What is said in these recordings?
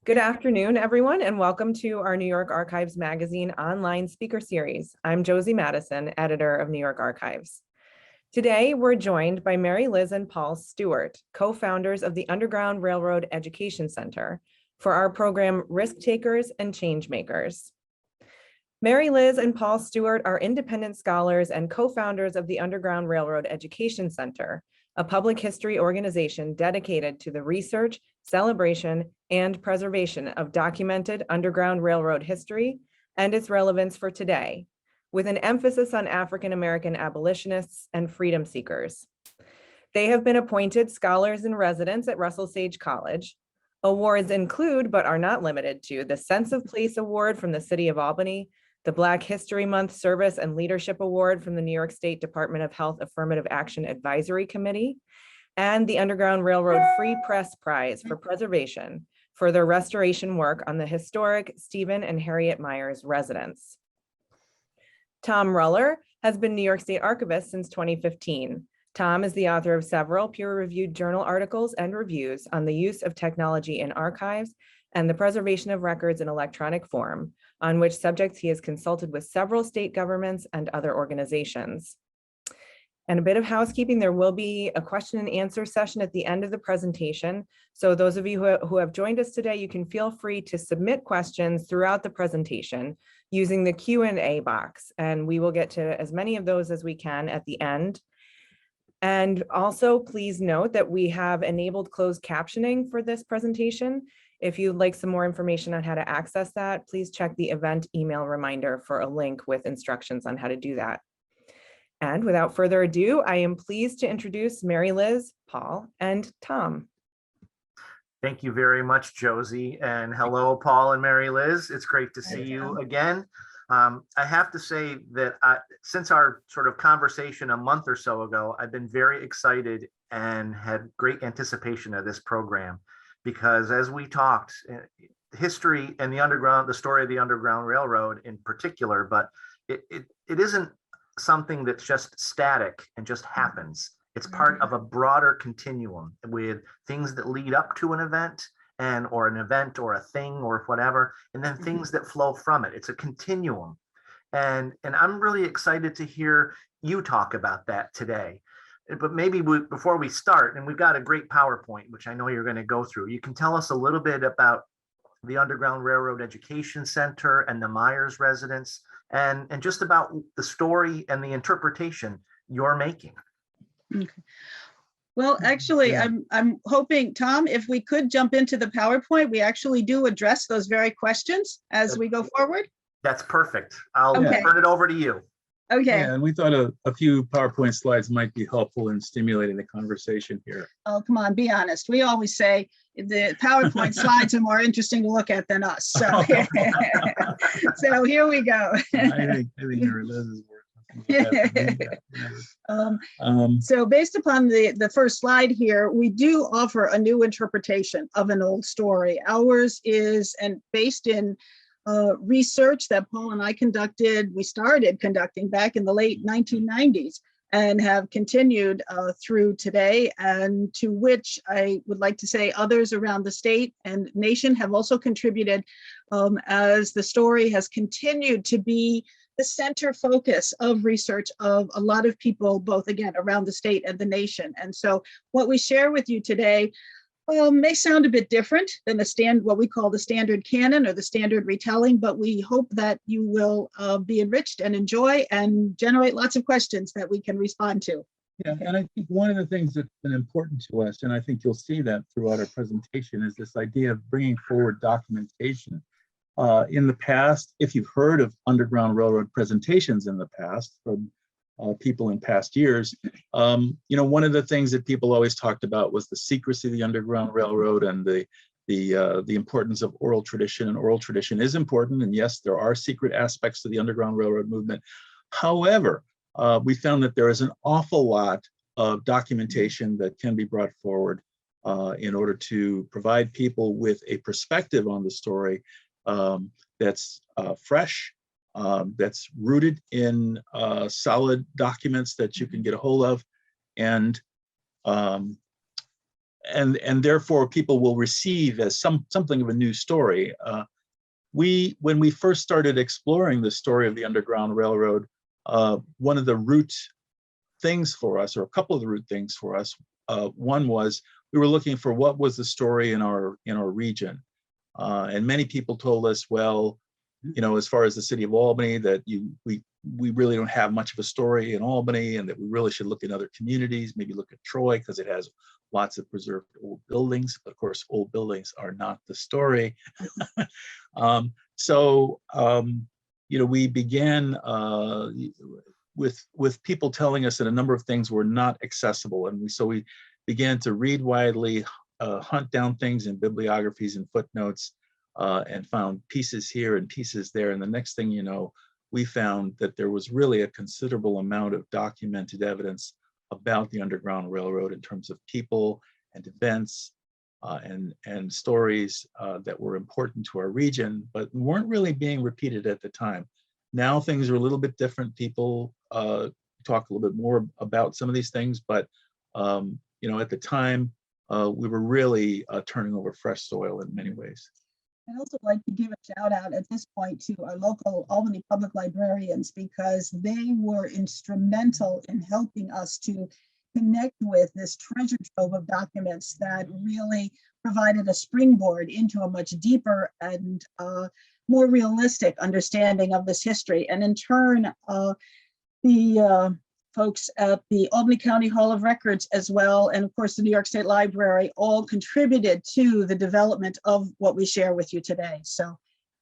Good afternoon, everyone, and welcome to our New York Archives Magazine online speaker series. I'm Josie Madison, editor of New York Archives. Today, we're joined by Mary Liz and Paul Stewart, co-founders of the Underground Railroad Education Center, for our program Risk Takers and Changemakers. Mary Liz and Paul Stewart are independent scholars and co-founders of the Underground Railroad Education Center, a public history organization dedicated to the research, celebration, and preservation of documented Underground Railroad history and its relevance for today, with an emphasis on African American abolitionists and freedom seekers. They have been appointed scholars in residence at Russell Sage College. Awards include, but are not limited to, the Sense of Place Award from the City of Albany, the Black History Month Service and Leadership Award from the New York State Department of Health Affirmative Action Advisory Committee, and the Underground Railroad Free Press Prize for Preservation for their restoration work on the historic Stephen and Harriet Meyers residence. Tom Ruller has been New York State Archivist since 2015. Tom is the author of several peer-reviewed journal articles and reviews on the use of technology in archives and the preservation of records in electronic form, on which subjects he has consulted with several state governments and other organizations. And a bit of housekeeping, there will be a question and answer session at the end of the presentation. So those of you who have joined us today, you can feel free to submit questions throughout the presentation using the Q&A box, and we will get to as many of those as we can at the end. And also, please note that we have enabled closed captioning for this presentation. If you'd like some more information on how to access that, please check the event email reminder for a link with instructions on how to do that. And without further ado, I am pleased to introduce Mary Liz, Paul, and Tom. Thank you very much, Josie. And hello, Paul and Mary Liz. It's great to see you again. I have to say that since our sort of conversation a month or so ago, I've been very excited and had great anticipation of this program, because as we talked, history and the story of the Underground Railroad in particular, but it isn't something that's just static and just happens. It's part of a broader continuum with things that lead up to an event or a thing or whatever, and then things that flow from it. It's a continuum. And I'm really excited to hear you talk about that today. But maybe before we start, and we've got a great PowerPoint, which I know you're going to go through, you can tell us a little bit about the Underground Railroad Education Center and the Meyers residence, and just about the story and the interpretation you're making. Okay. Well, actually, I'm hoping, Tom, if we could jump into the PowerPoint, we actually do address those very questions as we go forward. That's perfect. I'll turn it over to you. Okay. Yeah, and we thought a few PowerPoint slides might be helpful in stimulating the conversation here. Oh, come on, be honest. We always say the PowerPoint slides are more interesting to look at than us. So, so here we go. I think Mary Liz is so based upon the first slide here, we do offer a new interpretation of an old story. Ours is based in research that Paul and I we started conducting back in the late 1990s and have continued through today, and to which I would like to say others around the state and nation have also contributed as the story has continued to be the center focus of research of a lot of people, both again around the state and the nation. And so what we share with you today may sound a bit different than what we call the standard canon or the standard retelling, but we hope that you will be enriched and enjoy and generate lots of questions that we can respond to. Yeah, and I think one of the things that's been important to us, and I think you'll see that throughout our presentation, is this idea of bringing forward documentation. In the past, if you've heard of Underground Railroad presentations in the past from people in past years, one of the things that people always talked about was the secrecy of the Underground Railroad and the importance of oral tradition. And oral tradition is important, and yes, there are secret aspects to the Underground Railroad movement. However, we found that there is an awful lot of documentation that can be brought forward in order to provide people with a perspective on the story that's fresh, that's rooted in solid documents that you can get a hold of, and and therefore people will receive as something of a new story. When we first started exploring the story of the Underground Railroad, one of the root things for us, or a couple of the root things for us, one was we were looking for what was the story in our region, and many people told us, well, as far as the city of Albany, that we really don't have much of a story in Albany, and that we really should look in other communities, maybe look at Troy because it has lots of preserved old buildings. But of course, old buildings are not the story. We began with people telling us that a number of things were not accessible, and so we began to read widely, hunt down things in bibliographies and footnotes, and found pieces here and pieces there. And the next thing you know, we found that there was really a considerable amount of documented evidence about the Underground Railroad in terms of people and events and stories that were important to our region, but weren't really being repeated at the time. Now things are a little bit different. People talk a little bit more about some of these things, but at the time, we were really turning over fresh soil in many ways. I'd also like to give a shout out at this point to our local Albany public librarians, because they were instrumental in helping us to connect with this treasure trove of documents that really provided a springboard into a much deeper and more realistic understanding of this history. And in turn, the folks at the Albany County Hall of Records as well, and of course the New York State Library, all contributed to the development of what we share with you today. So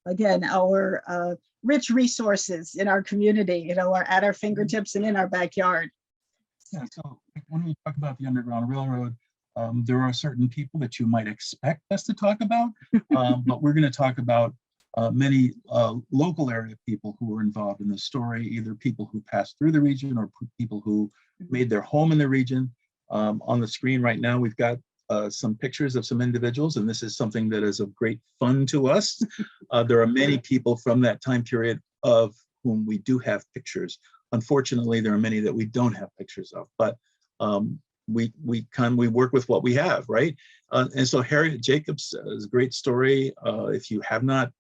again, our rich resources in our community, are at our fingertips and in our backyard. Yeah, so when we talk about the Underground Railroad, there are certain people that you might expect us to talk about, but we're going to talk about many local area people who were involved in the story, either people who passed through the region or people who made their home in the region. On the screen right now, we've got some pictures of some individuals, and this is something that is of great fun to us. There are many people from that time period of whom we do have pictures. Unfortunately, there are many that we don't have pictures of, but we work with what we have, right? And so Harriet Jacobs is a great story. If you have not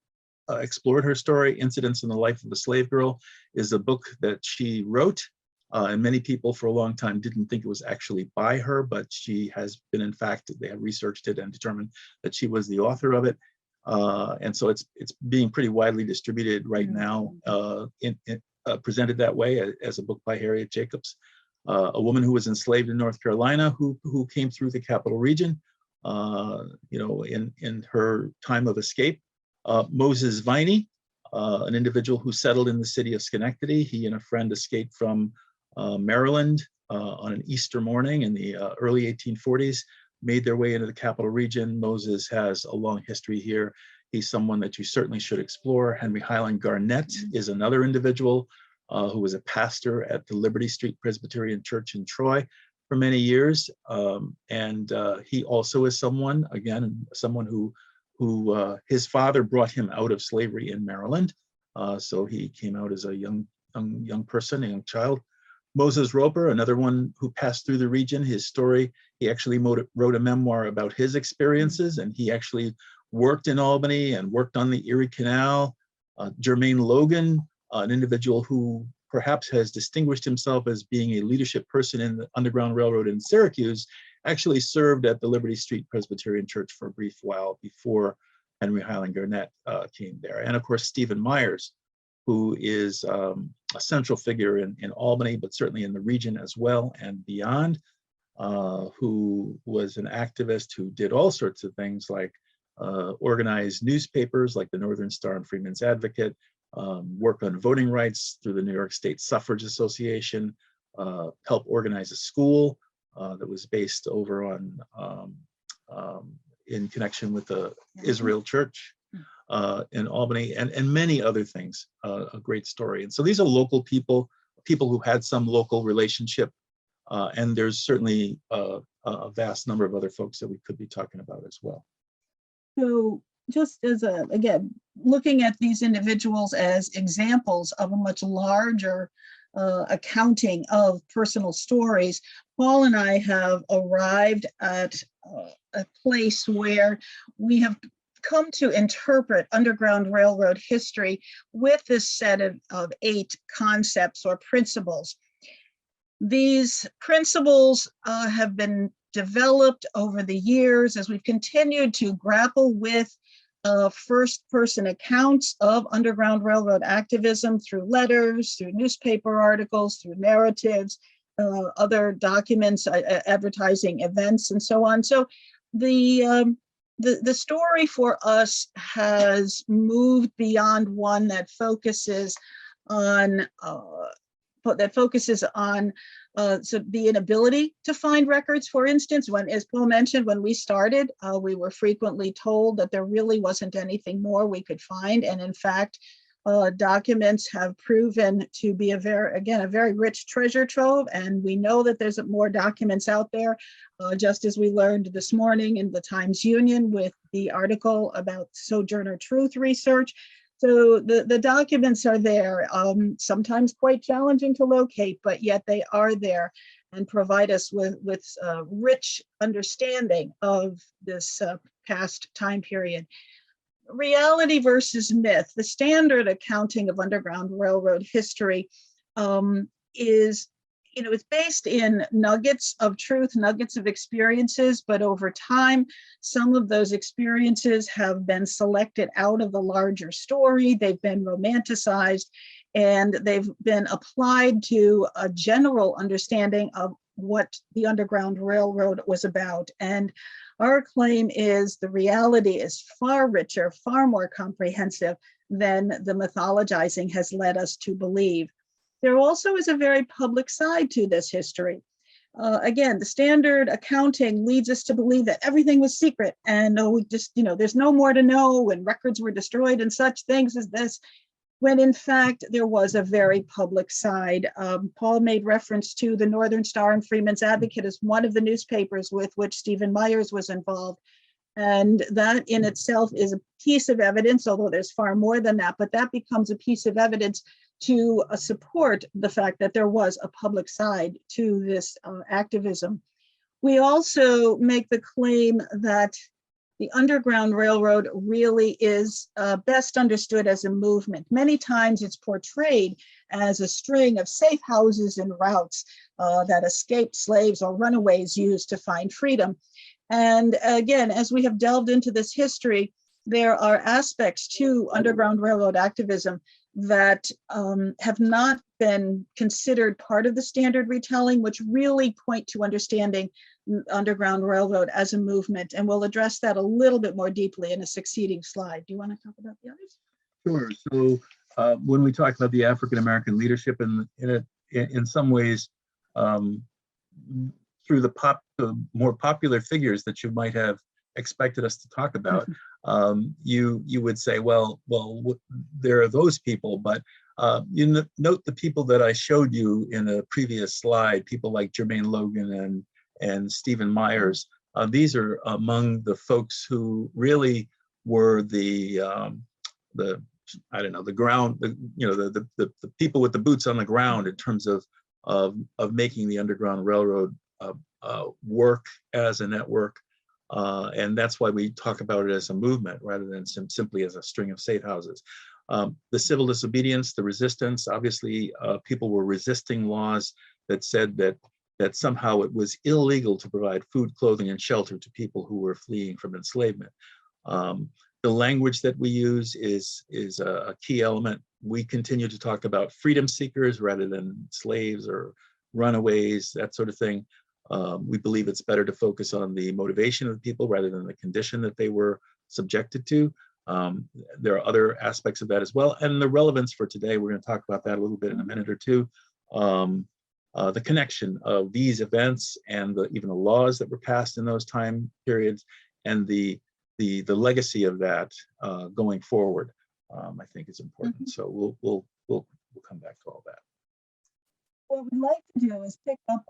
explored her story, Incidents in the Life of a Slave Girl is a book that she wrote, and many people for a long time didn't think it was actually by her, but she has been, in fact, they have researched it and determined that she was the author of it. And so it's being pretty widely distributed right now, presented that way as a book by Harriet Jacobs, a woman who was enslaved in North Carolina, who came through the Capital Region, in her time of escape. Moses Viney, an individual who settled in the city of Schenectady. He and a friend escaped from Maryland on an Easter morning in the early 1840s, made their way into the Capital Region. Moses has a long history here. He's someone that you certainly should explore. Henry Highland Garnett is another individual who was a pastor at the Liberty Street Presbyterian Church in Troy for many years. And he also is someone who his father brought him out of slavery in Maryland. So he came out as a young person, a young child. Moses Roper, another one who passed through the region. His story, he actually wrote a memoir about his experiences, and he actually worked in Albany and worked on the Erie Canal. Jermaine Logan, an individual who perhaps has distinguished himself as being a leadership person in the Underground Railroad in Syracuse, actually served at the Liberty Street Presbyterian Church for a brief while before Henry Highland Garnett came there. And of course, Stephen Meyers, who is a central figure in Albany, but certainly in the region as well and beyond, who was an activist who did all sorts of things like organize newspapers like the Northern Star and Freeman's Advocate, work on voting rights through the New York State Suffrage Association, help organize a school that was based over on in connection with the Israel Church in Albany, and many other things. A great story. And so these are local people who had some local relationship, and there's certainly a vast number of other folks that we could be talking about as well. So just as again, looking at these individuals as examples of a much larger accounting of personal stories, Paul and I have arrived at a place where we have come to interpret Underground Railroad history with this set of 8 concepts or principles. These principles have been developed over the years as we've continued to grapple with first-person accounts of Underground Railroad activism through letters, through newspaper articles, through narratives, other documents, advertising events, and so on. So the story for us has moved beyond one that focuses on so the inability to find records. For instance, as Paul mentioned, when we started, we were frequently told that there really wasn't anything more we could find. And in fact, documents have proven to be a very rich treasure trove. And we know that there's more documents out there, just as we learned this morning in the Times-Union with the article about Sojourner Truth research. So the documents are there, sometimes quite challenging to locate, but yet they are there and provide us with rich understanding of this past time period. Reality versus myth. The standard accounting of Underground Railroad history is, it's based in nuggets of truth, nuggets of experiences, but over time, some of those experiences have been selected out of the larger story. They've been romanticized, and they've been applied to a general understanding of what the Underground Railroad was about. And our claim is the reality is far richer, far more comprehensive than the mythologizing has led us to believe. There also is a very public side to this history. Again, the standard accounting leads us to believe that everything was secret and there's no more to know and records were destroyed and such things as this, when in fact there was a very public side. Paul made reference to the Northern Star and Freeman's Advocate as one of the newspapers with which Stephen Meyers was involved. And that in itself is a piece of evidence, although there's far more than that, but that becomes a piece of evidence to support the fact that there was a public side to this activism. We also make the claim that the Underground Railroad really is best understood as a movement. Many times it's portrayed as a string of safe houses and routes that escaped slaves or runaways used to find freedom. And again, as we have delved into this history, there are aspects to Underground Railroad activism that have not been considered part of the standard retelling, which really point to understanding Underground Railroad as a movement. And we'll address that a little bit more deeply in a succeeding slide. Do you want to talk about the others? Sure. So when we talk about the African-American leadership in some ways, through the more popular figures that you might have expected us to talk about, you would say, well, there are those people, but you note the people that I showed you in a previous slide, people like Jermaine Logan and Stephen Meyers. These are among the folks who really were the ground, the people with the boots on the ground in terms of making the Underground Railroad work as a network. And that's why we talk about it as a movement rather than simply as a string of safe houses. The civil disobedience, the resistance, obviously people were resisting laws that said that somehow it was illegal to provide food, clothing, and shelter to people who were fleeing from enslavement. The language that we use is a key element. We continue to talk about freedom seekers rather than slaves or runaways, that sort of thing. We believe it's better to focus on the motivation of the people rather than the condition that they were subjected to. There are other aspects of that as well. And the relevance for today, we're going to talk about that a little bit in a minute or two. The connection of these events and even the laws that were passed in those time periods and the legacy of that going forward, I think is important. So we'll come back to all that. What we'd like to do is pick up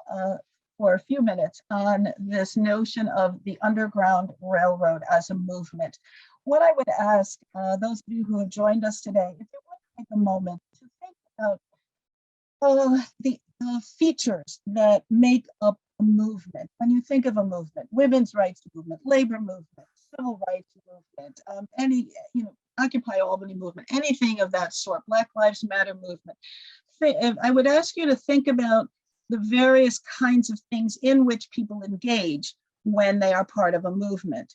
for a few minutes on this notion of the Underground Railroad as a movement. What I would ask those of you who have joined us today, if you would take a moment to think about the features that make up a movement, when you think of a movement, women's rights movement, labor movement, civil rights movement, any, Occupy Albany movement, anything of that sort, Black Lives Matter movement, I would ask you to think about the various kinds of things in which people engage when they are part of a movement.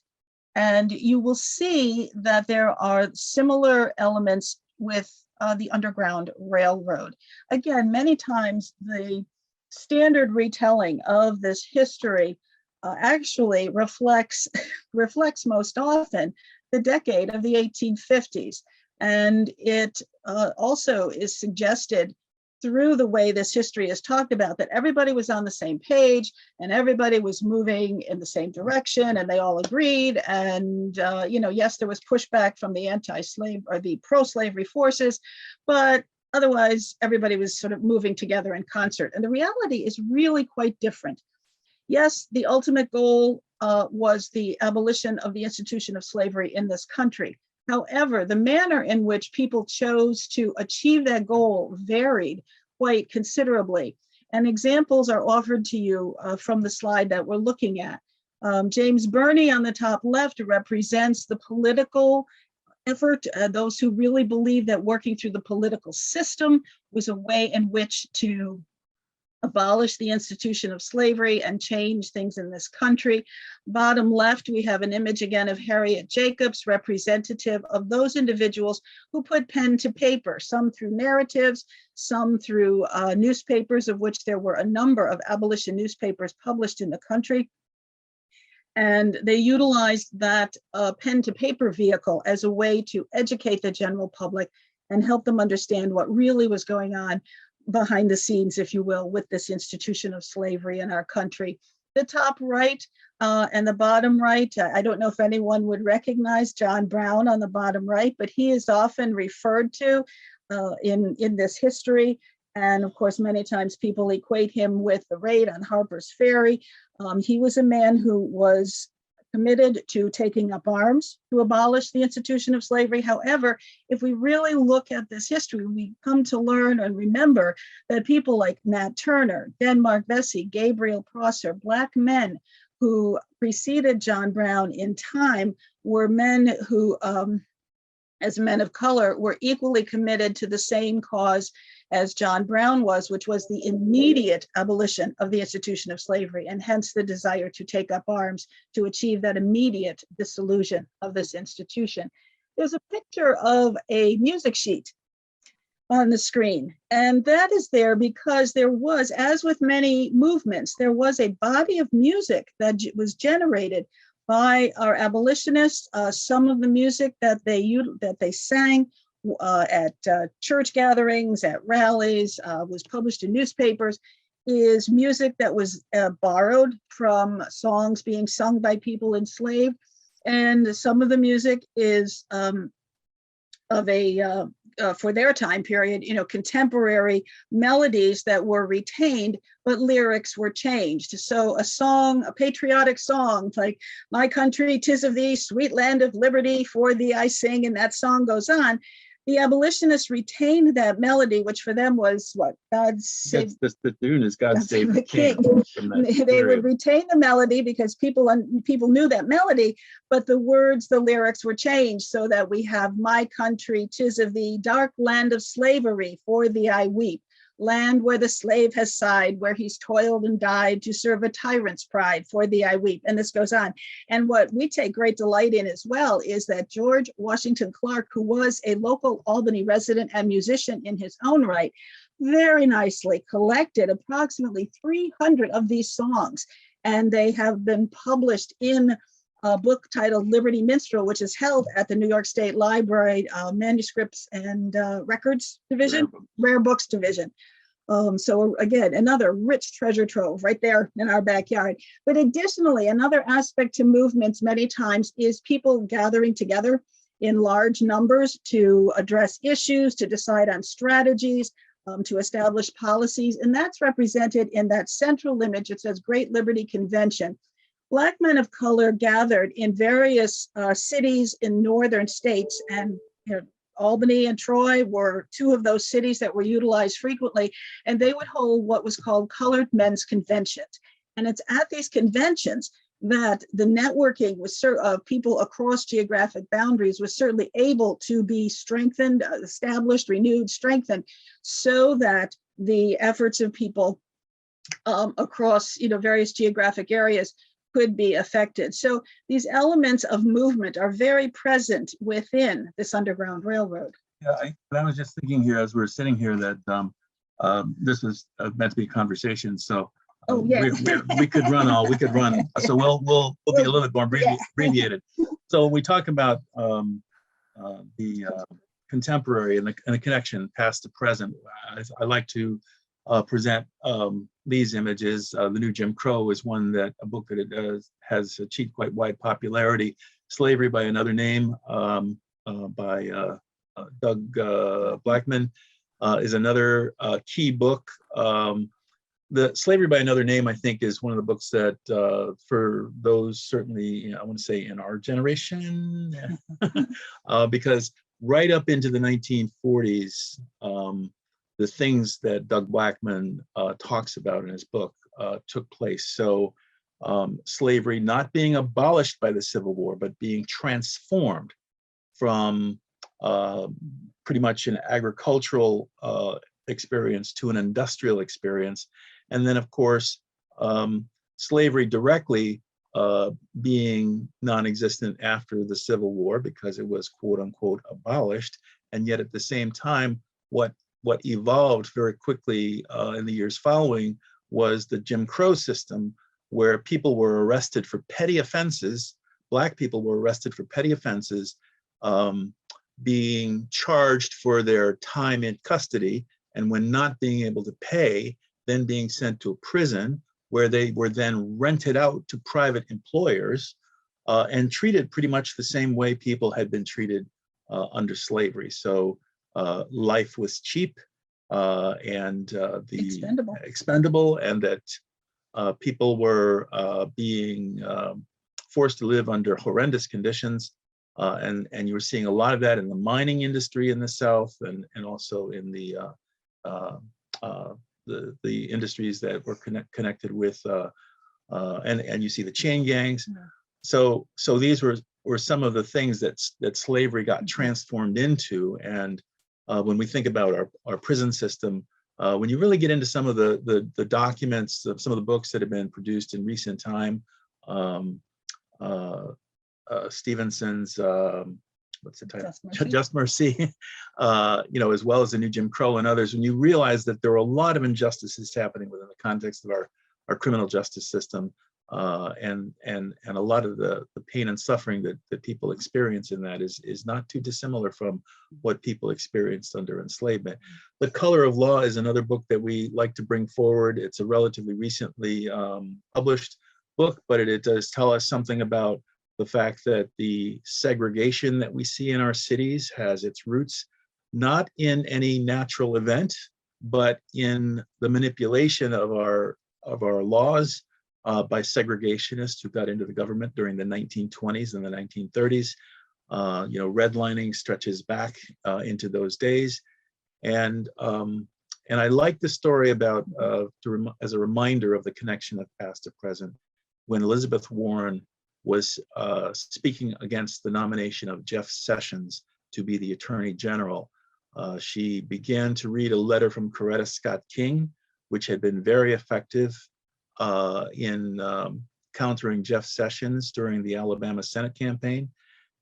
And you will see that there are similar elements with the Underground Railroad. Again, many times the standard retelling of this history actually reflects most often the decade of the 1850s. And it also is suggested through the way this history is talked about, that everybody was on the same page and everybody was moving in the same direction and they all agreed. And, yes, there was pushback from the anti-slave or the pro-slavery forces, but otherwise everybody was sort of moving together in concert. And the reality is really quite different. Yes, the ultimate goal was the abolition of the institution of slavery in this country. However, the manner in which people chose to achieve that goal varied quite considerably. And examples are offered to you from the slide that we're looking at. James Birney on the top left represents the political effort, those who really believe that working through the political system was a way in which to abolish the institution of slavery and change things in this country. Bottom left, we have an image again of Harriet Jacobs, representative of those individuals who put pen to paper, some through narratives, some through newspapers, of which there were a number of abolition newspapers published in the country. And they utilized that pen to paper vehicle as a way to educate the general public and help them understand what really was going on behind the scenes, if you will, with this institution of slavery in our country. The top right and the bottom right, I don't know if anyone would recognize John Brown on the bottom right, but he is often referred to in this history. And of course, many times people equate him with the raid on Harper's Ferry. He was a man who was committed to taking up arms to abolish the institution of slavery. However, if we really look at this history, we come to learn and remember that people like Nat Turner, Denmark Vesey, Gabriel Prosser, Black men who preceded John Brown in time were men who, as men of color, were equally committed to the same cause as John Brown was, which was the immediate abolition of the institution of slavery, and hence the desire to take up arms to achieve that immediate dissolution of this institution. There's a picture of a music sheet on the screen, and that is there because there was, as with many movements, there was a body of music that was generated by our abolitionists. Some of the music that they sang at church gatherings, at rallies, was published in newspapers, is music that was borrowed from songs being sung by people enslaved. And some of the music is of a, for their time period, contemporary melodies that were retained, but lyrics were changed. So a song, a patriotic song, like "My country, 'tis of thee, sweet land of liberty, for thee I sing," and that song goes on. The abolitionists retained that melody, which for them was what? God save the tune is God Save the King. They would retain the melody because people knew that melody, but the words, the lyrics were changed so that we have "My country, 'tis of thee, dark land of slavery, for thee I weep. Land where the slave has sighed, where he's toiled and died to serve a tyrant's pride, for thee I weep." And this goes on. And what we take great delight in as well is that George Washington Clark, who was a local Albany resident and musician in his own right, very nicely collected approximately 300 of these songs. And they have been published in a book titled Liberty Minstrel, which is held at the New York State Library Manuscripts and Records Division, Rare Books Division. So again, another rich treasure trove right there in our backyard. But additionally, another aspect to movements many times is people gathering together in large numbers to address issues, to decide on strategies, to establish policies. And that's represented in that central image. It says Great Liberty Convention. Black men of color gathered in various cities in northern states, and Albany and Troy were two of those cities that were utilized frequently, and they would hold what was called colored men's conventions. And it's at these conventions that the networking was of people across geographic boundaries was certainly able to be strengthened, established, renewed, strengthened, so that the efforts of people across various geographic areas could be affected. So these elements of movement are very present within this Underground Railroad. Yeah, I was just thinking here as we're sitting here that this was meant to be a conversation. So we could run So we'll be a little bit more abbreviated. So when we talk about the contemporary and the connection past to present, I like to present these images. The New Jim Crow is a book that has achieved quite wide popularity. Slavery by Another Name by Doug Blackman is another key book. The Slavery by Another Name, I think, is one of the books that for those certainly, I want to say in our generation, because right up into the 1940s, the things that Doug Blackman talks about in his book took place. So slavery not being abolished by the Civil War, but being transformed from pretty much an agricultural experience to an industrial experience. And then, of course, slavery directly being non-existent after the Civil War because it was quote unquote abolished. And yet at the same time, what evolved very quickly in the years following was the Jim Crow system, where people were arrested for petty offenses. Black people were arrested for petty offenses, being charged for their time in custody, and when not being able to pay, then being sent to a prison where they were then rented out to private employers and treated pretty much the same way people had been treated under slavery. So life was cheap and expendable, and that people were being forced to live under horrendous conditions. And you were seeing a lot of that in the mining industry in the South, and also in the industries that were connected with, and you see the chain gangs. So these were some of the things that slavery got transformed into. And when we think about our prison system, when you really get into some of the documents, some of the books that have been produced in recent time, Stevenson's what's the title? Just Mercy, as well as the New Jim Crow and others, when you realize that there are a lot of injustices happening within the context of our criminal justice system, and a lot of the pain and suffering that people experience in that is not too dissimilar from what people experienced under enslavement. The Color of Law is another book that we like to bring forward. It's a relatively recently published book, but it does tell us something about the fact that the segregation that we see in our cities has its roots not in any natural event, but in the manipulation of our laws by segregationists who got into the government during the 1920s and the 1930s. Redlining stretches back into those days, and I like the story about as a reminder of the connection of past to present. When Elizabeth Warren was speaking against the nomination of Jeff Sessions to be the Attorney General, she began to read a letter from Coretta Scott King, which had been very effective in countering Jeff Sessions during the Alabama Senate campaign.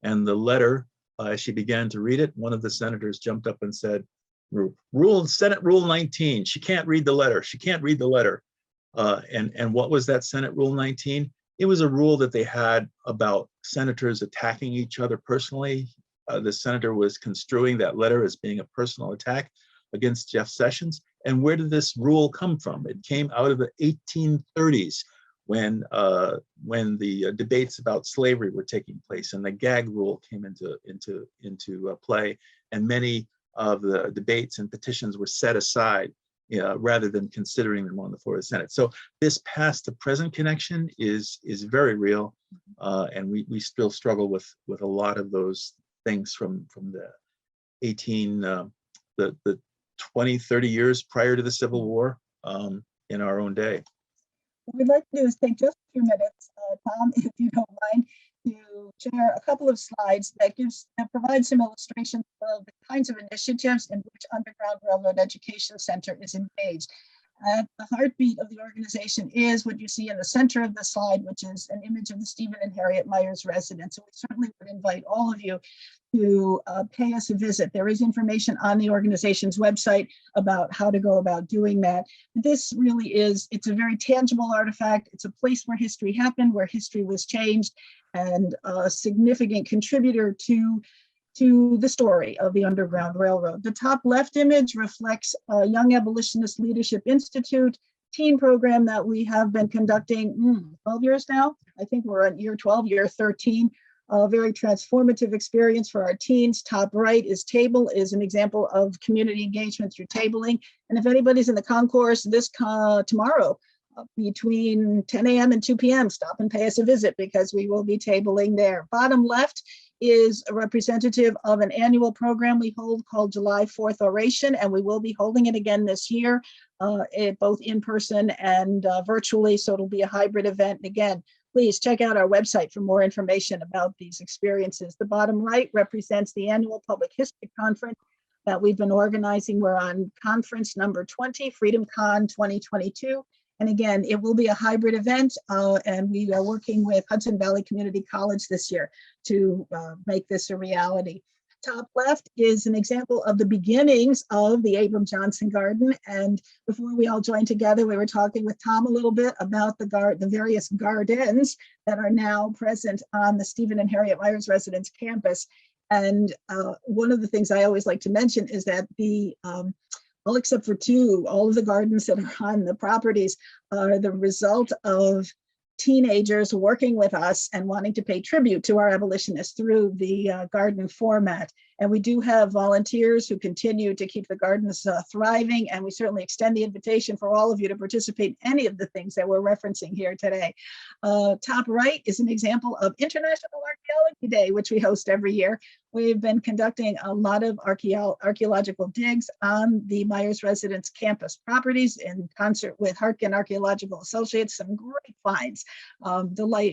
And the letter, as she began to read it, one of the senators jumped up and said, Senate Rule 19, she can't read the letter, she can't read the letter. And what was that Senate Rule 19? It was a rule that they had about senators attacking each other personally. The senator was construing that letter as being a personal attack against Jeff Sessions. And where did this rule come from? It came out of the 1830s when the debates about slavery were taking place, and the gag rule came into play, and many of the debates and petitions were set aside rather than considering them on the floor of the Senate. So this past to present connection is very real, and we still struggle with a lot of those things from the 20, 30 years prior to the Civil War in our own day. What we'd like to do is take just a few minutes, Tom, if you don't mind, to share a couple of slides that provides some illustrations of the kinds of initiatives in which Underground Railroad Education Center is engaged. At the heartbeat of the organization is what you see in the center of the slide, which is an image of the Stephen and Harriet Meyers residence. So we certainly would invite all of you to pay us a visit. There is information on the organization's website about how to go about doing that. This really is, it's a very tangible artifact. It's a place where history happened, where history was changed, and a significant contributor to the story of the Underground Railroad. The top left image reflects a Young Abolitionist Leadership Institute teen program that we have been conducting 12 years now. I think we're on year 12, year 13. A very transformative experience for our teens. Top right is an example of community engagement through tabling. And if anybody's in the concourse tomorrow, between 10 a.m. and 2 p.m., stop and pay us a visit because we will be tabling there. Bottom left is a representative of an annual program we hold called July 4th Oration, and we will be holding it again this year, both in person and virtually, so it'll be a hybrid event. And again, please check out our website for more information about these experiences. The bottom right represents the annual Public History Conference that we've been organizing. We're on conference number 20, Freedom Con 2022. And again, it will be a hybrid event, and we are working with Hudson Valley Community College this year to make this a reality. Top left is an example of the beginnings of the Abram Johnson Garden. And before we all joined together, we were talking with Tom a little bit about the various gardens that are now present on the Stephen and Harriet Meyers residence campus. And one of the things I always like to mention is that all except for two, all of the gardens that are on the properties are the result of teenagers working with us and wanting to pay tribute to our abolitionists through the garden format. And we do have volunteers who continue to keep the gardens thriving, and we certainly extend the invitation for all of you to participate in any of the things that we're referencing here today. Top right is an example of International Archaeology Day, which we host every year. We've been conducting a lot of archaeological digs on the Meyers residence campus properties in concert with Hartgen Archaeological Associates, some great finds,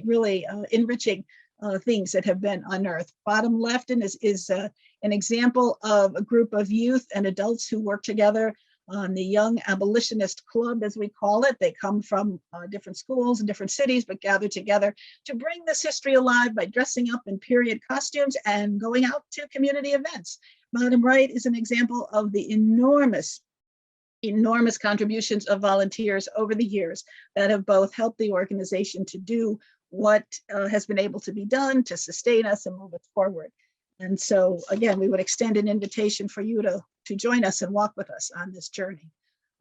really enriching things that have been unearthed. Bottom left is an example of a group of youth and adults who work together on the Young Abolitionist Club, as we call it. They come from different schools and different cities, but gather together to bring this history alive by dressing up in period costumes and going out to community events. Bottom right is an example of the enormous contributions of volunteers over the years that have both helped the organization to do what has been able to be done to sustain us and move us forward. And so again, we would extend an invitation for you to join us and walk with us on this journey.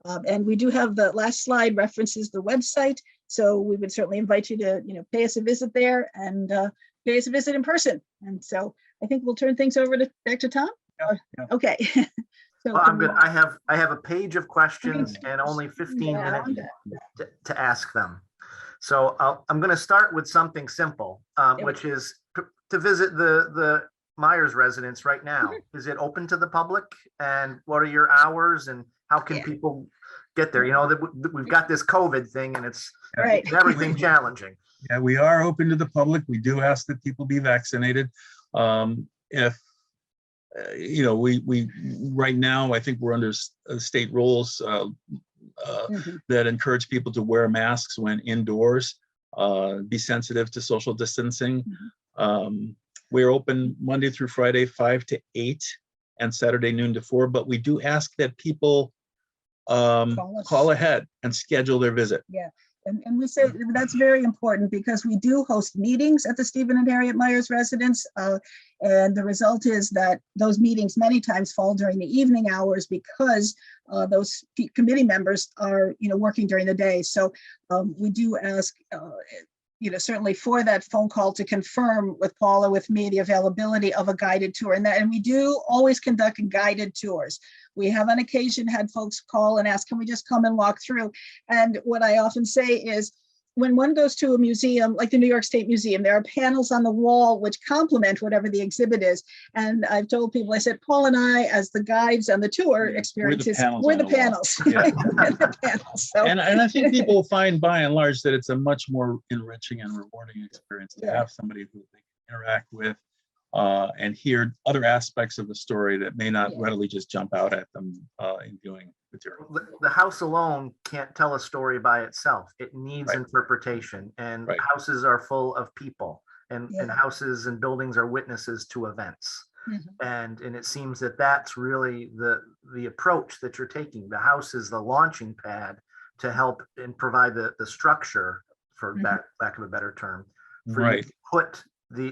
And we do have the last slide references the website. So we would certainly invite you to pay us a visit there and pay us a visit in person. And so I think we'll turn things over back to Tom. Yeah. Okay. So well, I'm good. I have a page of questions and only 15 minutes to ask them. So I'm going to start with something simple, which is to visit the Meyers residence right now. Is it open to the public? And what are your hours? And how can people get there? We've got this COVID thing, and it's everything challenging. Yeah, we are open to the public. We do ask that people be vaccinated. If we right now, I think we're under state rules that encourage people to wear masks when indoors, be sensitive to social distancing. We're open Monday through Friday, 5 to 8, and Saturday noon to 4. But we do ask that people call ahead and schedule their visit. Yeah. And we say that's very important because we do host meetings at the Stephen and Harriet Meyers residence. And the result is that those meetings many times fall during the evening hours because those committee members are, working during the day. So we do ask, certainly for that phone call to confirm with Paula, with me, the availability of a guided tour. And we do always conduct guided tours. We have on occasion had folks call and ask, can we just come and walk through? And what I often say is, when one goes to a museum like the New York State Museum, there are panels on the wall which complement whatever the exhibit is. And I've told people, I said, Paul and I, as the guides on the tour experiences, we're the panels. Yeah. We're the panels. So, And I think people find by and large that it's a much more enriching and rewarding experience to have somebody who they can interact with and hear other aspects of the story that may not readily just jump out at them in viewing material. The house alone can't tell a story by itself. It needs interpretation, and houses are full of people, and houses and buildings are witnesses to events. And it seems that that's really the approach that you're taking. The house is the launching pad to help and provide the structure, for lack of a better term, for you to put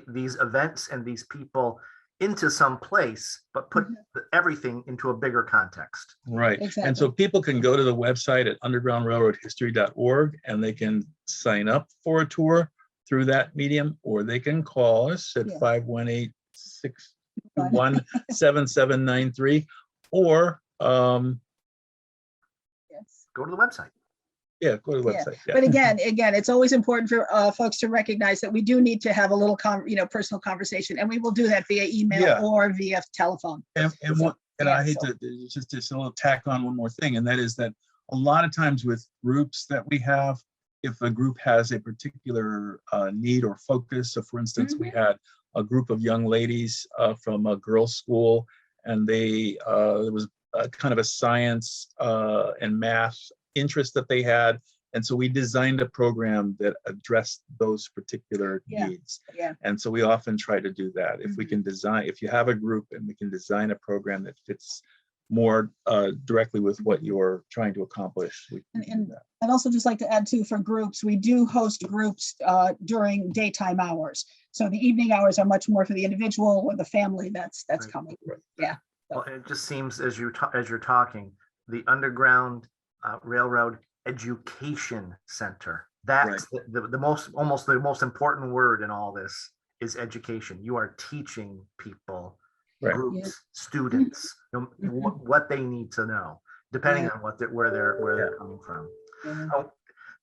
these events and these people into some place, but put everything into a bigger context. Right. Exactly. And so people can go to the website at undergroundrailroadhistory.org and they can sign up for a tour through that medium, or they can call us at 518-621-7793, or go to the website. Go to the website. But again, it's always important for folks to recognize that we do need to have a little, personal conversation, and we will do that via email or via telephone. And I hate to just a little tack on one more thing, and that is that a lot of times with groups that we have, if a group has a particular need or focus, so for instance, we had a group of young ladies from a girls' school, and there was kind of a science and math interest that they had, and so we designed a program that addressed those particular needs. And so we often try to do that. If we can if you have a group and we can design a program that fits more directly with what you're trying to accomplish. And I'd also just like to add too, for groups, we do host groups during daytime hours. So the evening hours are much more for the individual or the family that's coming. Well, it just seems as you're talking, the Underground Railroad Education Center. That's almost the most important word in all this is education. You are teaching people, groups, students, what they need to know, depending on where they're coming from.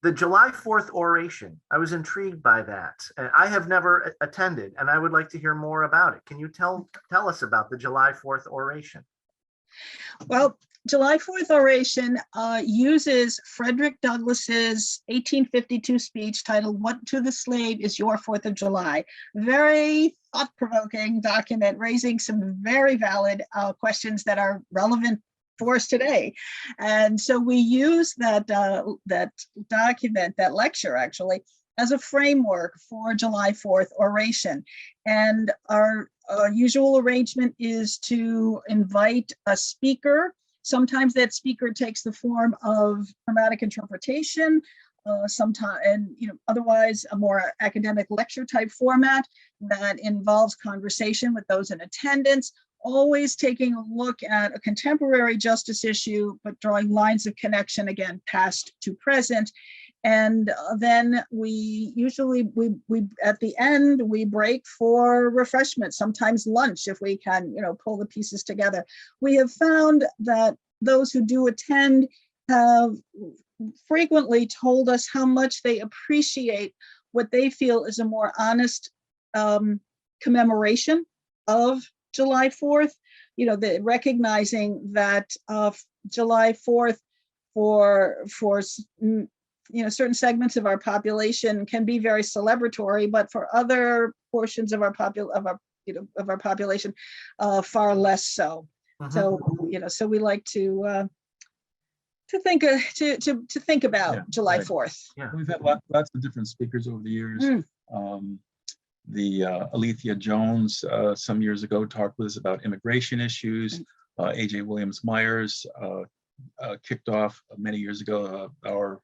The July 4th oration, I was intrigued by that. I have never attended, and I would like to hear more about it. Can you tell us about the July 4th oration? Well, July 4th oration uses Frederick Douglass's 1852 speech titled "What to the Slave is Your 4th of July?" Very thought-provoking document, raising some very valid questions that are relevant for us today. And so we use that document, that lecture actually, as a framework for July 4th oration. And our usual arrangement is to invite a speaker. Sometimes that speaker takes the form of dramatic interpretation, otherwise a more academic lecture type format that involves conversation with those in attendance, always taking a look at a contemporary justice issue, but drawing lines of connection, again, past to present. And then we usually, at the end, we break for refreshment, sometimes lunch, if we can, pull the pieces together. We have found that those who do attend have frequently told us how much they appreciate what they feel is a more honest commemoration of July 4th, recognizing that July 4th for certain segments of our population can be very celebratory, but for other portions of our population, far less so. So so we like to think about July 4th. We've had lots of different speakers over the years. The Alethea Jones some years ago talked with us about immigration issues. A.J. Williams Meyers kicked off many years ago our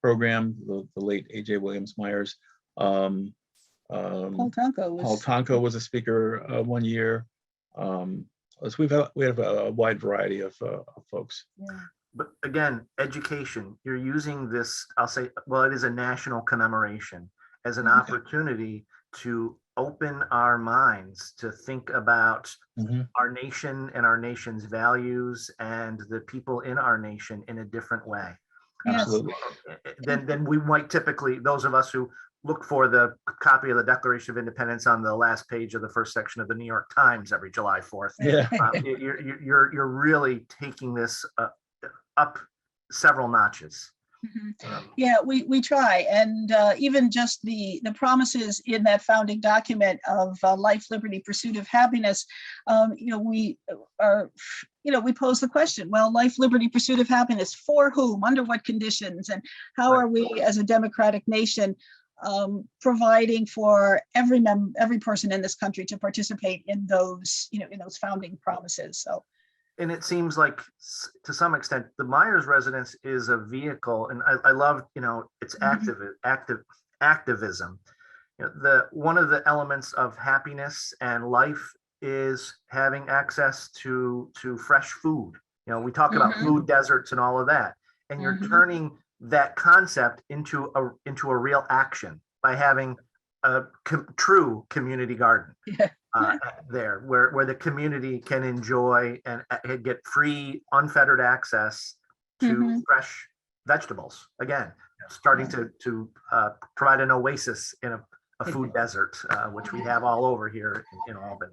program, the late A.J. Williams Meyers. Paul Tonko was a speaker one year. So we have a wide variety of folks. But again, education, you're using this, I'll say, well, it is a national commemoration as an opportunity to open our minds to think about our nation and our nation's values and the people in our nation in a different way. Yes. Absolutely. then we might typically, those of us who look for the copy of the Declaration of Independence on the last page of the first section of the New York Times every July 4th. Yeah. You're really taking this up several notches. Yeah, we try, and even just the promises in that founding document of life, liberty, pursuit of happiness. We are, we pose the question: well, life, liberty, pursuit of happiness for whom, under what conditions, and how Right. are we, as a democratic nation, providing for every person in this country to participate in those, in those founding promises. So. And it seems like, to some extent, the Meyers residence is a vehicle, and I love, it's activism. One of the elements of happiness and life is having access to fresh food. We talk about food deserts and all of that, and you're turning that concept into a real action by having a true community garden. Yeah. There where the community can enjoy and get free, unfettered access to fresh vegetables. Again, starting to provide an oasis in a food desert, which we have all over here in Albany.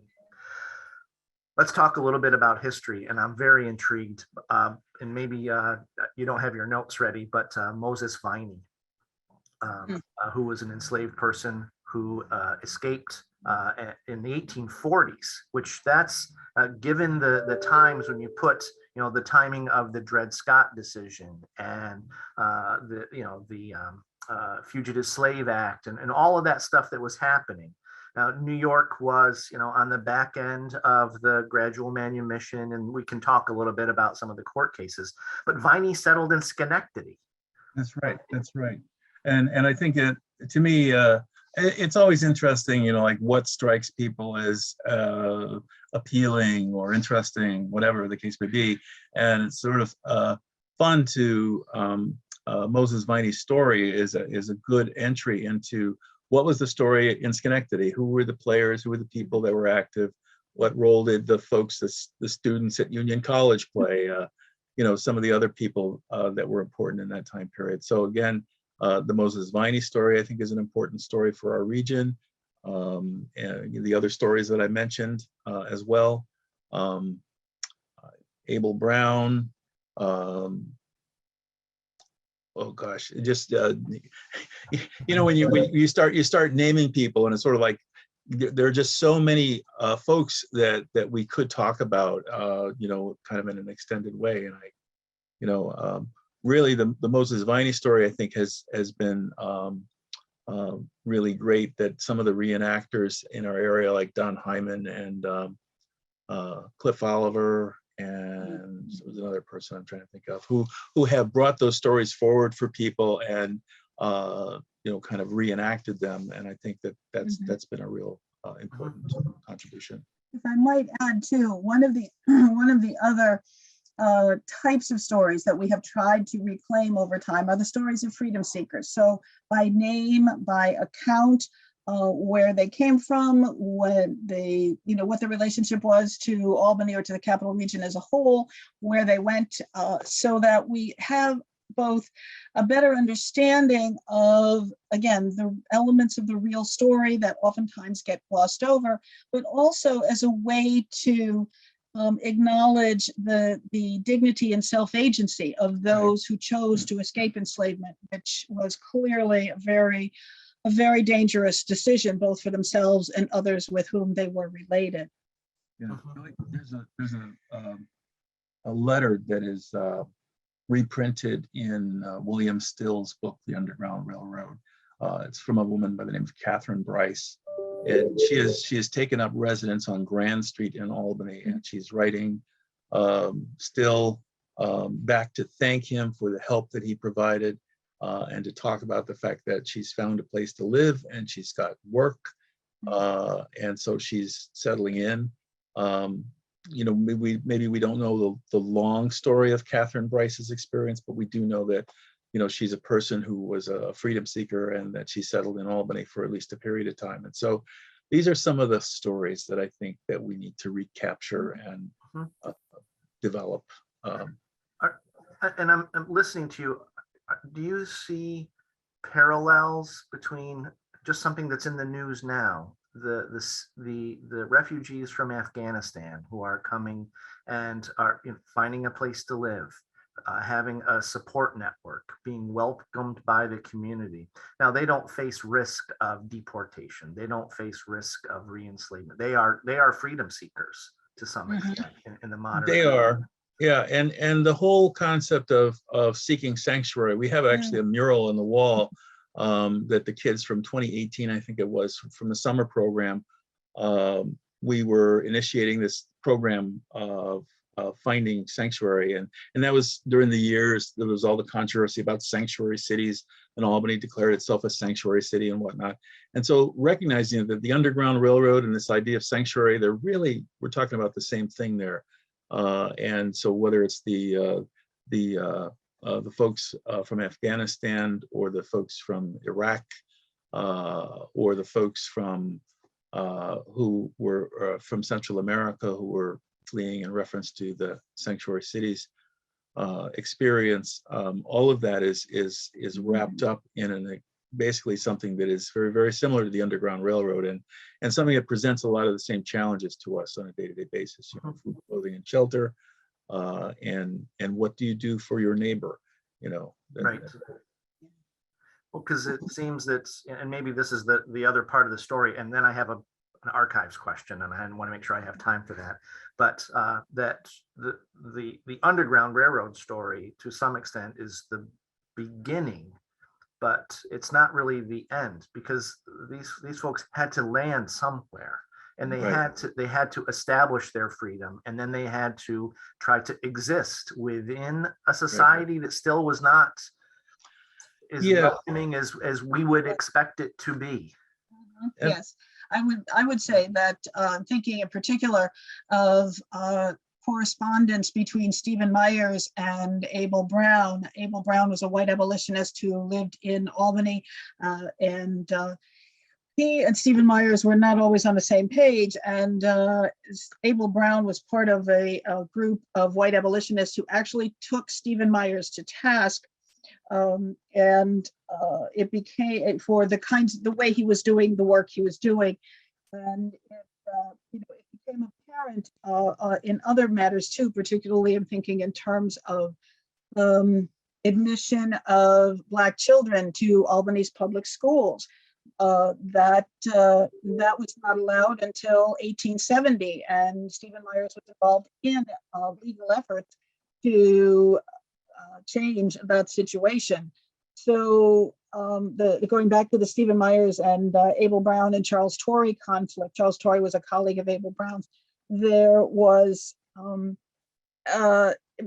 Let's talk a little bit about history, and I'm very intrigued. And maybe you don't have your notes ready, but Moses Viney, who was an enslaved person who escaped in the 1840s, which that's given the times when you put, the timing of the Dred Scott decision and the Fugitive Slave Act and all of that stuff that was happening. Now, New York was, on the back end of the gradual manumission, and we can talk a little bit about some of the court cases, but Viney settled in Schenectady. That's right. That's right. And I think to me, it's always interesting, like what strikes people as appealing or interesting, whatever the case may be. And it's sort of fun to, Moses Viney's story is a good entry into what was the story in Schenectady? Who were the players? Who were the people that were active? What role did the folks, the students at Union College play? Some of the other people that were important in that time period. So again, the Moses Viney story, I think, is an important story for our region. And the other stories that I mentioned as well. Abel Brown. Oh gosh, it just when you start naming people, and it's sort of like there are just so many folks that we could talk about, kind of in an extended way. And really, the Moses Viney story, I think, has been really great. That some of the reenactors in our area, like Don Hyman and Cliff Oliver, and there was another person I'm trying to think of, who have brought those stories forward for people and kind of reenacted them. And I think that's been a real important contribution. If I might add too, one of the other types of stories that we have tried to reclaim over time are the stories of freedom seekers. So by name, by account, where they came from, when they, what the relationship was to Albany or to the capital region as a whole, where they went, so that we have both a better understanding of, again, the elements of the real story that oftentimes get glossed over, but also as a way to acknowledge the dignity and self-agency of those who chose to escape enslavement, which was clearly a very dangerous decision, both for themselves and others with whom they were related. Yeah, there's a letter that is reprinted in William Still's book, The Underground Railroad. It's from a woman by the name of Catherine Bryce. And she has taken up residence on Grand Street in Albany, and she's writing Still back to thank him for the help that he provided, and to talk about the fact that she's found a place to live and she's got work, and so she's settling in. Maybe we don't know the long story of Catherine Bryce's experience, but we do know that she's a person who was a freedom seeker and that she settled in Albany for at least a period of time. And so these are some of the stories that I think that we need to recapture and develop. And I'm listening to you. do you see parallels between just something that's in the news now, the refugees from Afghanistan who are coming and are finding a place to live, having a support network, being welcomed by the community. Now, they don't face risk of deportation. They don't face risk of re-enslavement. They are freedom seekers to some extent in the modern. They are, yeah, and the whole concept of seeking sanctuary. We have actually a mural on the wall that the kids from 2018, I think it was, from the summer program, we were initiating this program of finding sanctuary, and that was during the years there was all the controversy about sanctuary cities, and Albany declared itself a sanctuary city and whatnot. And so recognizing that the Underground Railroad and this idea of sanctuary, we're talking about the same thing there. And so whether it's the folks from Afghanistan, or the folks from Iraq, or the folks from who were from Central America, who were fleeing in reference to the sanctuary cities experience, all of that is wrapped up in basically something that is very, very similar to the Underground Railroad, and something that presents a lot of the same challenges to us on a day-to-day basis. Food, clothing, and shelter, and what do you do for your neighbor? Right. Well, because it seems that, and maybe this is the other part of the story, and then I have an archives question, and I want to make sure I have time for that. But that the Underground Railroad story, to some extent, is the beginning, but it's not really the end, because these folks had to land somewhere, and they had to establish their freedom, and then they had to try to exist within a society that still was not as welcoming as we would expect it to be. Yes, I would say that thinking in particular of correspondence between Stephen Meyers and Abel Brown. Abel Brown was a white abolitionist who lived in Albany, and he and Stephen Meyers were not always on the same page, and Abel Brown was part of a group of white abolitionists who actually took Stephen Meyers to task, and it became for the way he was doing the work he was doing, and it became apparent in other matters too, particularly I'm thinking in terms of admission of Black children to Albany's public schools. That was not allowed until 1870, and Stephen Meyers was involved in legal efforts to change that situation. So going back to the Stephen Meyers and Abel Brown and Charles Torrey conflict, Charles Torrey was a colleague of Abel Brown's. There was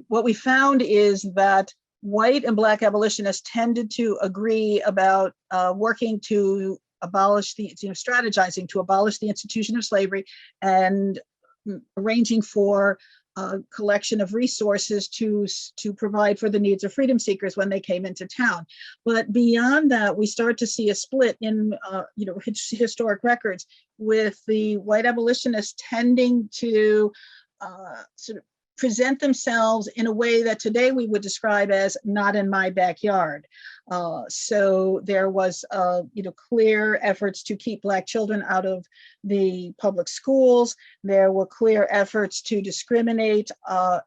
what we found is that white and Black abolitionists tended to agree about working to abolish strategizing to abolish the institution of slavery, and arranging for a collection of resources to provide for the needs of freedom seekers when they came into town. But beyond that, we start to see a split in historic records, with the white abolitionists tending to sort of present themselves in a way that today we would describe as not in my backyard. So there was clear efforts to keep Black children out of the public schools. There were clear efforts to discriminate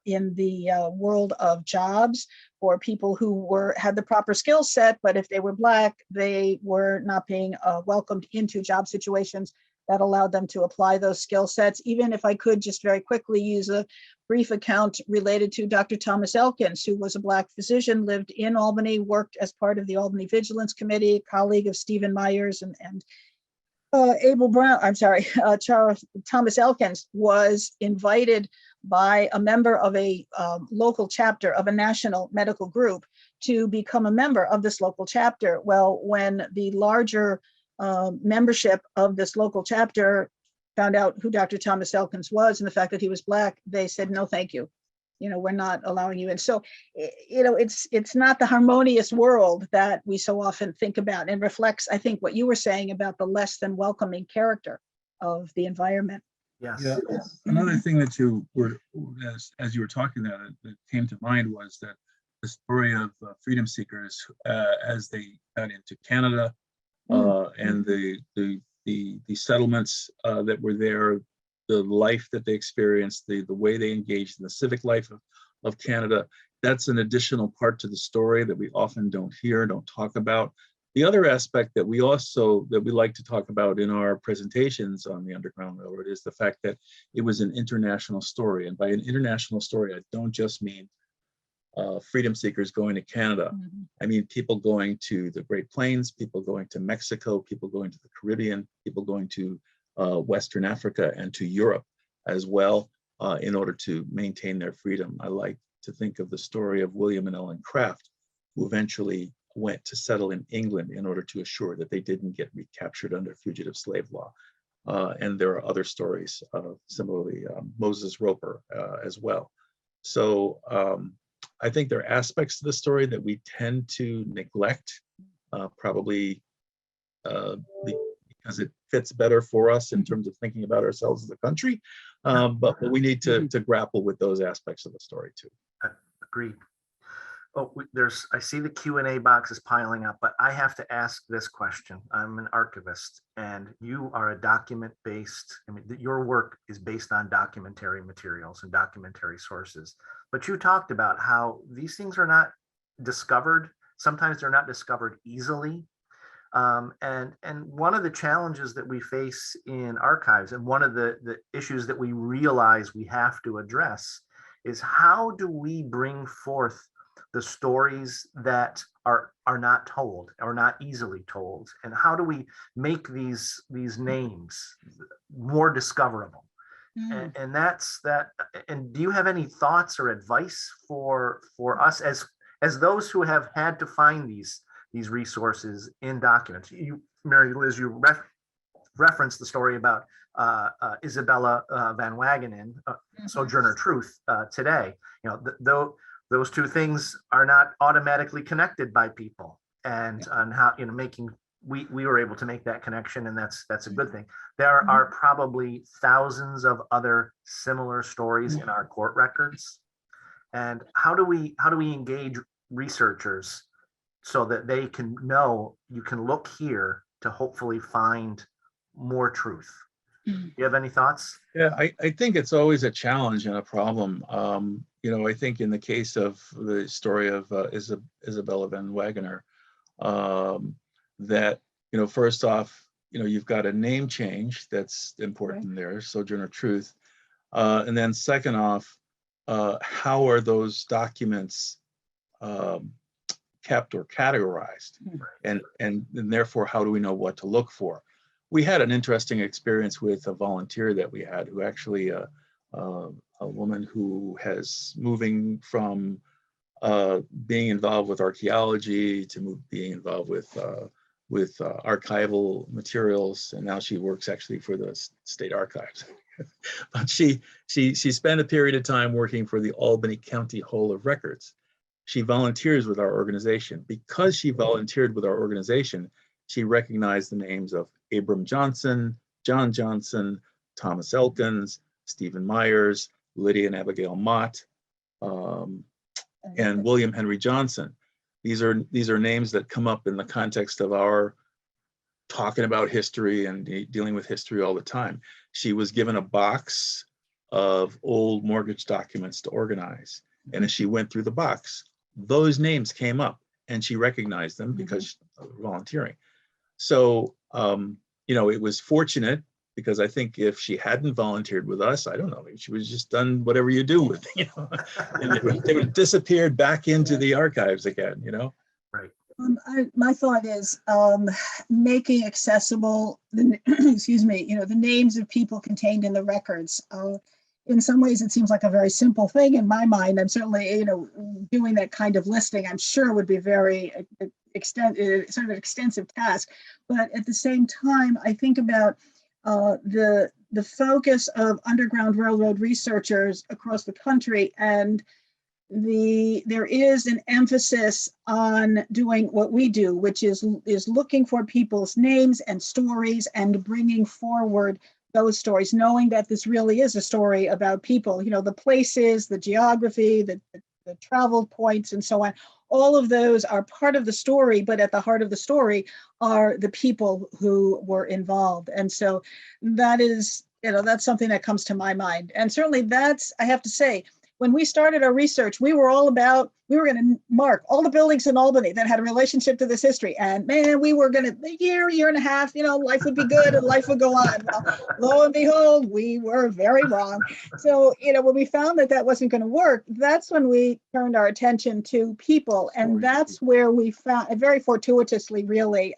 in the world of jobs for people who had the proper skill set, but if they were Black, they were not being welcomed into job situations that allowed them to apply those skill sets. Even if I could just very quickly use a brief account related to Dr. Thomas Elkins, who was a Black physician, lived in Albany, worked as part of the Albany Vigilance Committee, a colleague of Stephen Meyers and Thomas Elkins was invited by a member of a local chapter of a national medical group to become a member of this local chapter. Well, when the larger membership of this local chapter found out who Dr. Thomas Elkins was and the fact that he was Black, they said, no, thank you. We're not allowing you in. So, it's not the harmonious world that we so often think about, and reflects, I think, what you were saying about the less than welcoming character of the environment. Yes. Yeah. Another thing that you were, as you were talking that came to mind was that the story of freedom seekers as they got into Canada and the settlements that were there, the life that they experienced, the way they engaged in the civic life of Canada. That's an additional part to the story that we often don't hear, don't talk about. The other aspect that we like to talk about in our presentations on the Underground Railroad is the fact that it was an international story. And by an international story, I don't just mean freedom seekers going to Canada. I mean people going to the Great Plains, people going to Mexico, people going to the Caribbean, people going to Western Africa and to Europe as well in order to maintain their freedom. I like to think of the story of William and Ellen Craft, who eventually went to settle in England in order to assure that they didn't get recaptured under fugitive slave law. And there are other stories, similarly Moses Roper as well. So I think there are aspects to the story that we tend to neglect, probably because it fits better for us in terms of thinking about ourselves as a country. But we need to grapple with those aspects of the story too. Agreed. Oh, I see the Q&A box is piling up, but I have to ask this question. I'm an archivist and you are a document-based, I mean, your work is based on documentary materials and documentary sources, but you talked about how these things are not discovered. Sometimes they're not discovered easily. And one of the challenges that we face in archives, and one of the issues that we realize we have to address, is how do we bring forth the stories that are not told or not easily told, and how do we make these names more discoverable? And that's that. And do you have any thoughts or advice for us as those who have had to find these resources in documents? You, Mary Liz, you referenced the story about Isabella Van Wagenen, Sojourner Truth today. You know, those two things are not automatically connected by people, and on how, you know, we were able to make that connection, and that's a good thing. There are probably thousands of other similar stories in our court records, and how do we engage researchers so that they can know you can look here to hopefully find more truth? You have any thoughts? Yeah, I think it's always a challenge and a problem. You know, I think in the case of the story of Isabella Van Wagener, that, you know, first off, you know, you've got a name change that's important there, Sojourner Truth. And then second off, how are those documents kept or categorized? And therefore, how do we know what to look for? We had an interesting experience with a volunteer that we had who actually, a woman who has moving from being involved with archaeology to being involved with archival materials, and now she works actually for the state archives. But she spent a period of time working for the Albany County Hall of Records. She volunteers with our organization. Because she volunteered with our organization, she recognized the names of Abram Johnson, John Johnson, Thomas Elkins, Stephen Meyers, Lydia and Abigail Mott, and William Henry Johnson. These are names that come up in the context of our talking about history and dealing with history all the time. She was given a box of old mortgage documents to organize. And as she went through the box, those names came up and she recognized them because of volunteering. So, you know, it was fortunate, because I think if she hadn't volunteered with us, I don't know, she was just done whatever you do with, you know, and they would have disappeared back into the archives again, you know? Right. My thought is making accessible, excuse me, you know, the names of people contained in the records. In some ways, it seems like a very simple thing in my mind. I'm certainly, you know, doing that kind of listing, I'm sure would be very sort of an extensive task. But at the same time, I think about the focus of Underground Railroad researchers across the country, and there is an emphasis on doing what we do, which is looking for people's names and stories and bringing forward those stories, knowing that this really is a story about people, you know, the places, the geography, the the travel points and so on. All of those are part of the story, but at the heart of the story are the people who were involved. And so that is, that's something that comes to my mind. And certainly that's, I have to say, when we started our research, we were going to mark all the buildings in Albany that had a relationship to this history. And man, we were going to, a year and a half, life would be good and life would go on. Well, lo and behold, we were very wrong. So, when we found that wasn't going to work, that's when we turned our attention to people. And that's where we found, very fortuitously, really,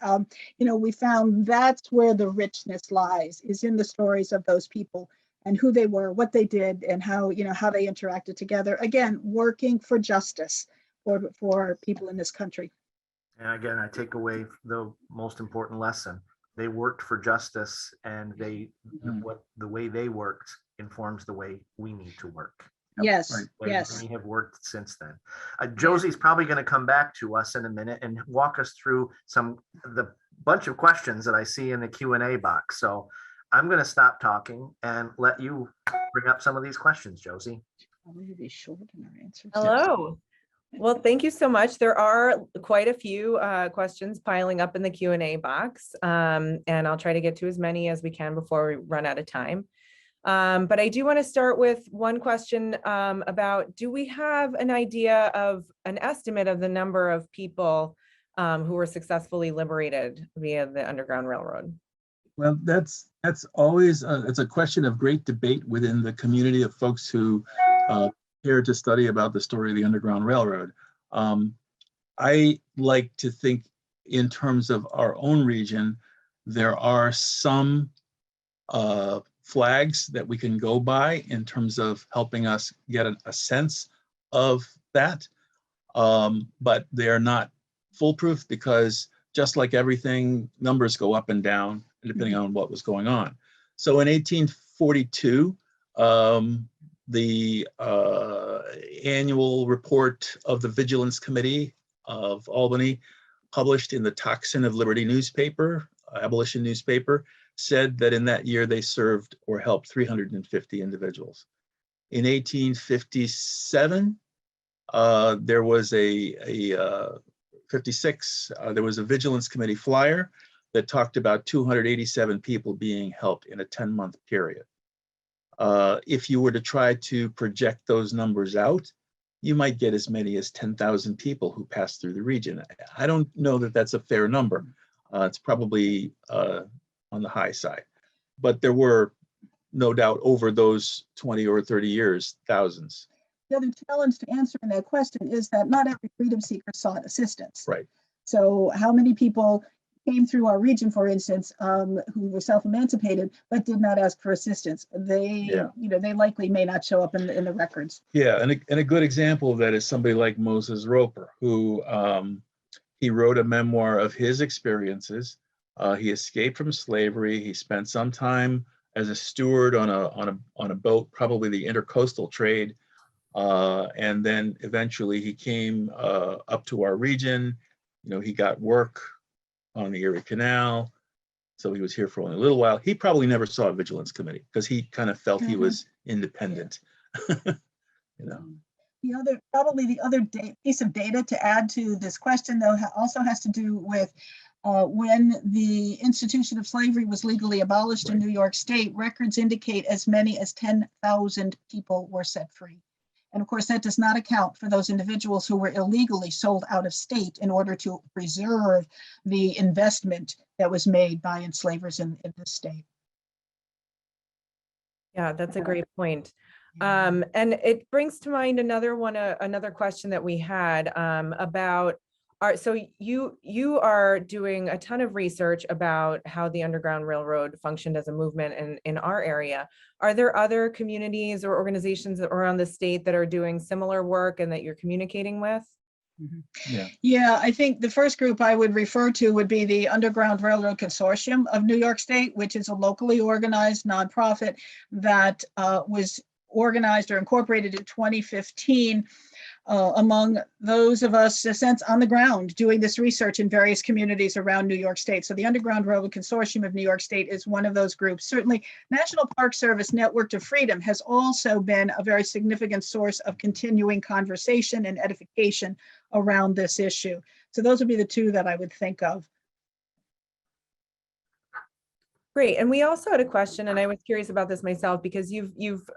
we found that's where the richness lies, is in the stories of those people and who they were, what they did, and how they interacted together. Again, working for justice for people in this country. And again, I take away the most important lesson. They worked for justice, and the way they worked informs the way we need to work. Yes, Right. yes. We have worked since then. Josie's probably going to come back to us in a minute and walk us through the bunch of questions that I see in the Q&A box. So I'm going to stop talking and let you bring up some of these questions, Josie. Be short in our answers. Hello. Well, thank you so much. There are quite a few questions piling up in the Q&A box, and I'll try to get to as many as we can before we run out of time. But I do want to start with one question about, do we have an idea of an estimate of the number of people who were successfully liberated via the Underground Railroad? Well, that's always it's a question of great debate within the community of folks who care to study about the story of the Underground Railroad. I like to think in terms of our own region, there are some flags that we can go by in terms of helping us get a sense of that, but they are not foolproof, because just like everything, numbers go up and down depending on what was going on. So in 1842, the annual report of the Vigilance Committee of Albany, published in the Tocsin of Liberty newspaper, abolition newspaper, said that in that year they served or helped 350 individuals. In 1857, there was a 56, there was a Vigilance Committee flyer that talked about 287 people being helped in a 10-month period. If you were to try to project those numbers out, you might get as many as 10,000 people who passed through the region. I don't know that that's a fair number. It's probably on the high side, but there were no doubt over those 20 or 30 years, thousands. The other challenge to answering that question is that not every freedom seeker sought assistance. Right. So how many people came through our region, for instance, who were self-emancipated but did not ask for assistance? They, they likely may not show up in the records. Yeah, and a good example of that is somebody like Moses Roper, who he wrote a memoir of his experiences. He escaped from slavery. He spent some time as a steward on a boat, probably the intercoastal trade, and then eventually he came up to our region. He got work on the Erie Canal, so he was here for only a little while. He probably never saw a Vigilance Committee because he kind of felt he was independent. The other piece of data to add to this question, though, also has to do with when the institution of slavery was legally abolished in New York State. Records indicate as many as 10,000 people were set free. And of course, that does not account for those individuals who were illegally sold out of state in order to preserve the investment that was made by enslavers in this state. Yeah, that's a great point. And it brings to mind another question that we had about so you are doing a ton of research about how the Underground Railroad functioned as a movement in our area. Are there other communities or organizations around the state that are doing similar work and that you're communicating with? Yeah, I think the first group I would refer to would be the Underground Railroad Consortium of New York State, which is a locally organized nonprofit that was organized or incorporated in 2015. among those of us since on the ground doing this research in various communities around New York State. So the Underground Railroad Consortium of New York State is one of those groups. Certainly National Park Service Network to Freedom has also been a very significant source of continuing conversation and edification around this issue. So those would be the two that I would think of. Great. And we also had a question, and I was curious about this myself, because you've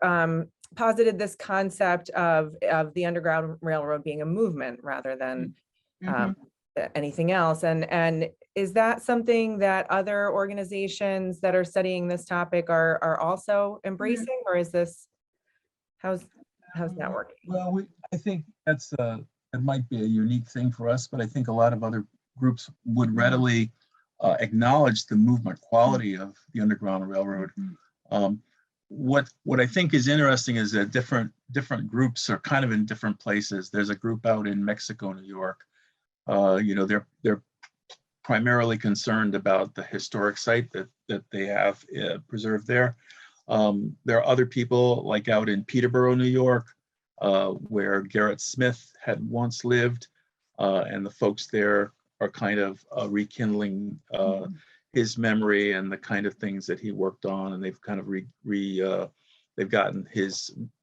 posited this concept of the Underground Railroad being a movement rather than anything else. And is that something that other organizations that are studying this topic are also embracing, or is this, how's that working? Well, I think that's it might be a unique thing for us, but I think a lot of other groups would readily acknowledge the movement quality of the Underground Railroad. What I think is interesting is that different groups are kind of in different places. There's a group out in Mexico, New York. You know, they're primarily concerned about the historic site that they have preserved there. There are other people like out in Peterborough, New York, where Garrett Smith had once lived, and the folks there are kind of rekindling his memory and the kind of things that he worked on, and they've kind of they've gotten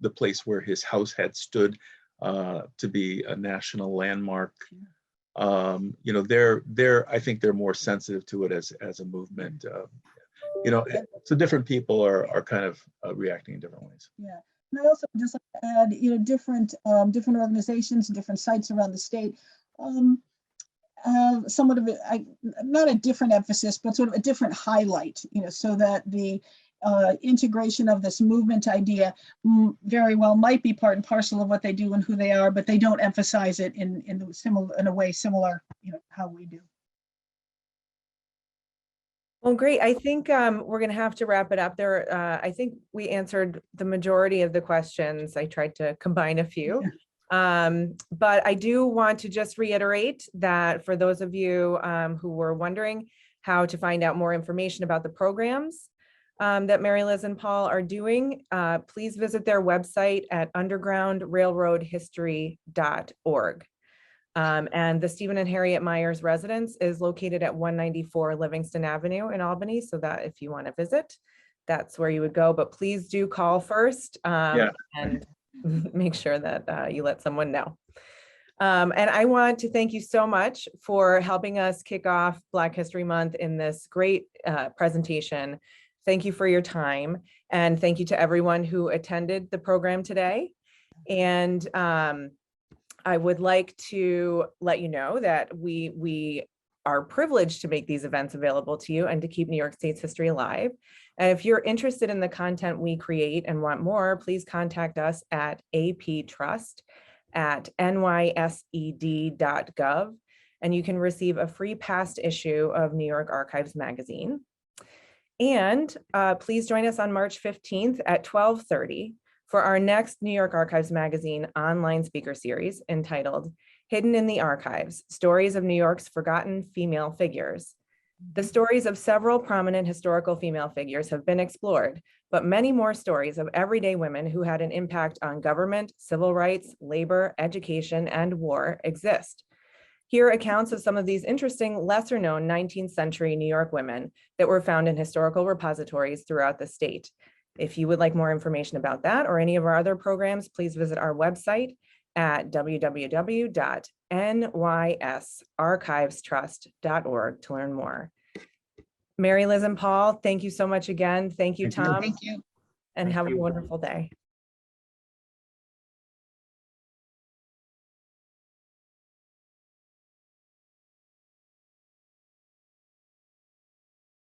the place where his house had stood to be a national landmark. You know, I think they're more sensitive to it as a movement. You know, so different people are kind of reacting in different ways. Yeah. And I also just like to add, you know, different organizations, different sites around the state have somewhat of not a different emphasis, but sort of a different highlight, you know, so that the integration of this movement idea very well might be part and parcel of what they do and who they are, but they don't emphasize it in a way similar, you know, how we do. Well, great. I think we're going to have to wrap it up there. I think we answered the majority of the questions. I tried to combine a few. But I do want to just reiterate that for those of you who were wondering how to find out more information about the programs that Mary Liz and Paul are doing, please visit their website at undergroundrailroadhistory.org. And the Stephen and Harriet Meyers residence is located at 194 Livingston Avenue in Albany. So that if you want to visit, that's where you would go. But please do call first and make sure that you let someone know. And I want to thank you so much for helping us kick off Black History Month in this great presentation. Thank you for your time. And thank you to everyone who attended the program today. And I would like to let you know that we are privileged to make these events available to you and to keep New York State's history alive. And if you're interested in the content we create and want more, please contact us at aptrust@nysed.gov, and you can receive a free past issue of New York Archives magazine. And please join us on March 15th at 12:30 for our next New York Archives magazine online speaker series entitled Hidden in the Archives, Stories of New York's Forgotten Female Figures. The stories of several prominent historical female figures have been explored, but many more stories of everyday women who had an impact on government, civil rights, labor, education, and war exist. Here are accounts of some of these interesting, lesser known 19th century New York women that were found in historical repositories throughout the state. If you would like more information about that or any of our other programs, please visit our website at www.nysarchivestrust.org to learn more. Mary Liz and Paul, thank you so much again. Thank you, Tom. Thank you. And have a wonderful day.